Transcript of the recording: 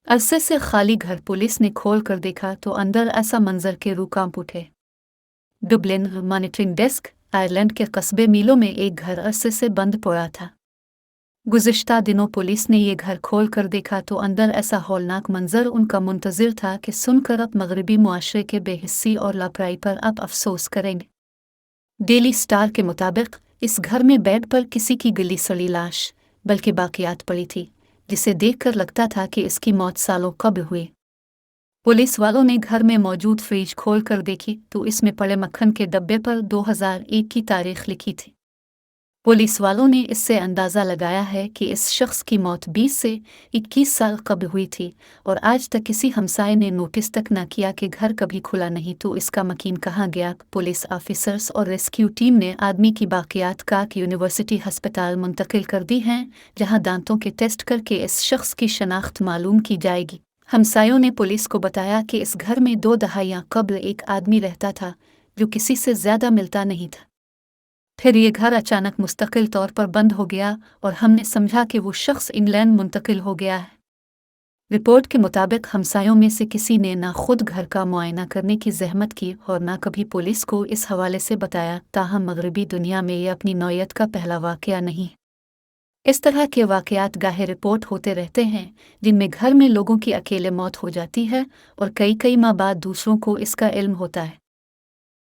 अरसे से खाली घर पुलिस ने खोल कर देखा तो अंदर ऐसा मंजर के रूह कांप उठे। डुबलिन मॉनिटरिंग डेस्क आयरलैंड के कस्बे मीलो में एक घर अरसे से बंद पड़ा था। गुज़िश्ता दिनों पुलिस ने ये घर खोल कर देखा तो अंदर ऐसा हौलनाक मंजर उनका मुंतज़िर था कि सुनकर अब मगरबी मुआशरे के बेहिस्सी और लापरवाही पर अब अफसोस करेंगे। डेली स्टार के मुताबिक इस घर में बेड पर किसी की गली सड़ी लाश बल्कि बाकियात पड़ी थी, जिसे देखकर लगता था कि इसकी मौत सालों कब हुई। पुलिस वालों ने घर में मौजूद फ्रिज खोल कर देखी तो इसमें पड़े मक्खन के डब्बे पर 2001 की तारीख लिखी थी। पुलिस वालों ने इससे अंदाज़ा लगाया है कि इस शख्स की मौत 20 से 21 साल कब हुई थी और आज तक किसी हमसाये ने नोटिस तक न किया कि घर कभी खुला नहीं तो इसका मकीन कहाँ गया। पुलिस ऑफिसर्स और रेस्क्यू टीम ने आदमी की बाकियात काक यूनिवर्सिटी अस्पताल मुंतकिल कर दी हैं, जहां दांतों के टेस्ट करके इस शख्स की शनाख्त मालूम की जाएगी। हमसायों ने पुलिस को बताया कि इस घर में 2 दहाइयाँ कब्ल एक आदमी रहता था जो किसी से ज्यादा मिलता नहीं था। फिर ये घर अचानक मुस्तकिल तौर पर बंद हो गया और हमने समझा कि वो शख्स इंग्लैंड मुंतकिल हो गया है। रिपोर्ट के मुताबिक हमसायों में से किसी ने ना खुद घर का मुआयना करने की जहमत की और ना कभी पुलिस को इस हवाले से बताया। ताहम मगरबी दुनिया में ये अपनी नौयत का पहला वाक़या नहीं। इस तरह के वाक़यात गाहे रिपोर्ट होते रहते हैं, जिनमें घर में लोगों की अकेले मौत हो जाती है और कई माह बाद दूसरों को इसका इल्म होता है।